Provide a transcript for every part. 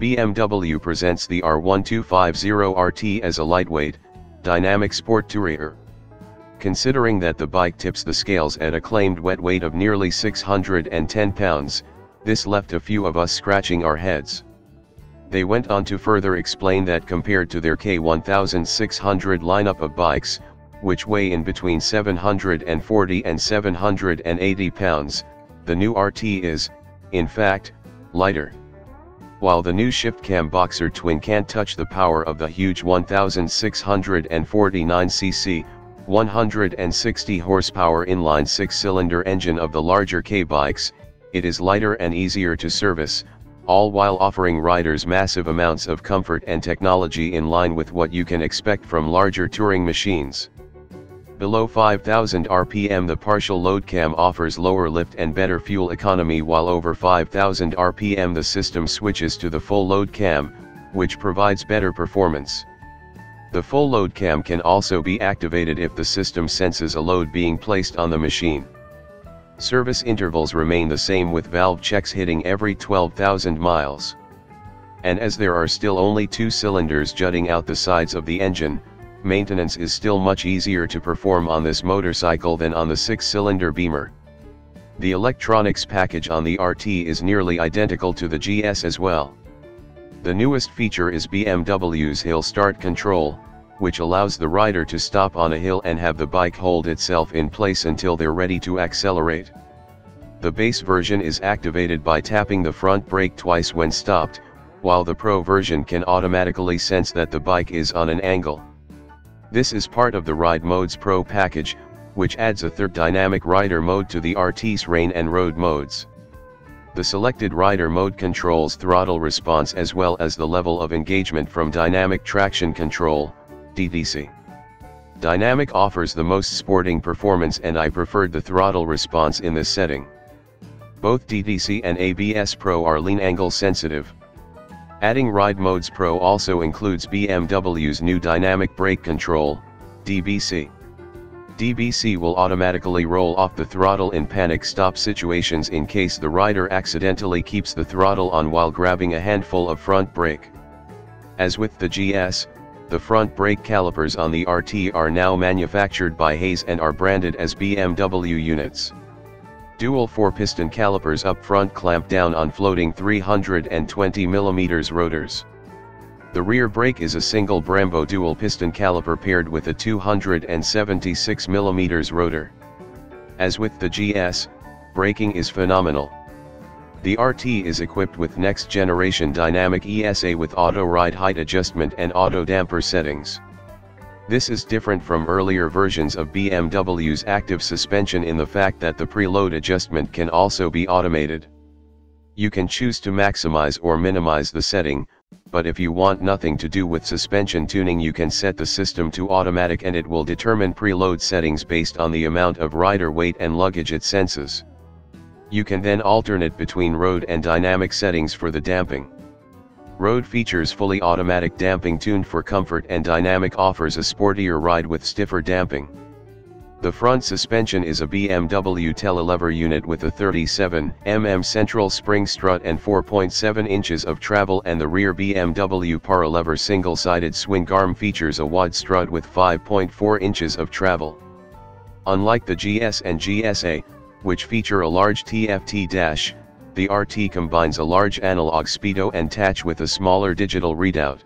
BMW presents the R1250 RT as a lightweight, dynamic sport tourer. Considering that the bike tips the scales at a claimed wet weight of nearly 610 pounds, this left a few of us scratching our heads. They went on to further explain that compared to their K1600 lineup of bikes, which weigh in between 740 and 780 pounds, the new RT is, in fact, lighter. While the new shift-cam Boxer Twin can't touch the power of the huge 1649cc, 160 horsepower inline 6-cylinder engine of the larger K bikes, it is lighter and easier to service, all while offering riders massive amounts of comfort and technology in line with what you can expect from larger touring machines. Below 5,000 RPM the partial load cam offers lower lift and better fuel economy, while over 5,000 RPM the system switches to the full load cam, which provides better performance. The full load cam can also be activated if the system senses a load being placed on the machine. Service intervals remain the same, with valve checks hitting every 12,000 miles. And as there are still only 2 cylinders jutting out the sides of the engine, maintenance is still much easier to perform on this motorcycle than on the 6-cylinder Beamer. The electronics package on the RT is nearly identical to the GS as well. The newest feature is BMW's Hill Start Control, which allows the rider to stop on a hill and have the bike hold itself in place until they're ready to accelerate. The base version is activated by tapping the front brake twice when stopped, while the Pro version can automatically sense that the bike is on an angle. This is part of the Ride Modes Pro package, which adds a third dynamic rider mode to the RT's rain and road modes. The selected rider mode controls throttle response as well as the level of engagement from Dynamic Traction Control, DTC. Dynamic offers the most sporting performance, and I preferred the throttle response in this setting. Both DTC and ABS Pro are lean angle sensitive. Adding Ride Modes Pro also includes BMW's new Dynamic Brake Control, DBC. DBC will automatically roll off the throttle in panic stop situations in case the rider accidentally keeps the throttle on while grabbing a handful of front brake. As with the GS, the front brake calipers on the RT are now manufactured by Hayes and are branded as BMW units. Dual 4-piston calipers up front clamp down on floating 320mm rotors. The rear brake is a single Brembo dual piston caliper paired with a 276mm rotor. As with the GS, braking is phenomenal. The RT is equipped with next-generation dynamic ESA with auto ride height adjustment and auto damper settings. This is different from earlier versions of BMW's active suspension in the fact that the preload adjustment can also be automated. You can choose to maximize or minimize the setting, but if you want nothing to do with suspension tuning, you can set the system to automatic and it will determine preload settings based on the amount of rider weight and luggage it senses. You can then alternate between road and dynamic settings for the damping. Road features fully automatic damping tuned for comfort, and dynamic offers a sportier ride with stiffer damping. The front suspension is a BMW telelever unit with a 37mm central spring strut and 4.7 inches of travel, and the rear BMW Paralever single-sided swing arm features a wide strut with 5.4 inches of travel. Unlike the GS and GSA, which feature a large TFT dash, the RT combines a large analog speedo and touch with a smaller digital readout.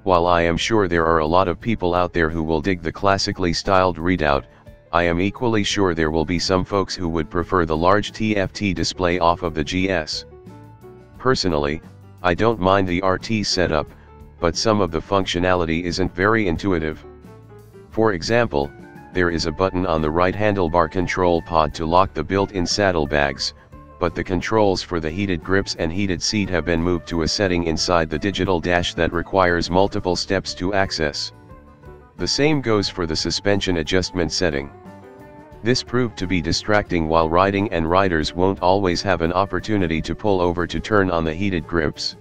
While I am sure there are a lot of people out there who will dig the classically styled readout, I am equally sure there will be some folks who would prefer the large TFT display off of the GS. Personally, I don't mind the RT setup, but some of the functionality isn't very intuitive. For example, there is a button on the right handlebar control pod to lock the built-in saddlebags, but the controls for the heated grips and heated seat have been moved to a setting inside the digital dash that requires multiple steps to access. The same goes for the suspension adjustment setting. This proved to be distracting while riding, and riders won't always have an opportunity to pull over to turn on the heated grips.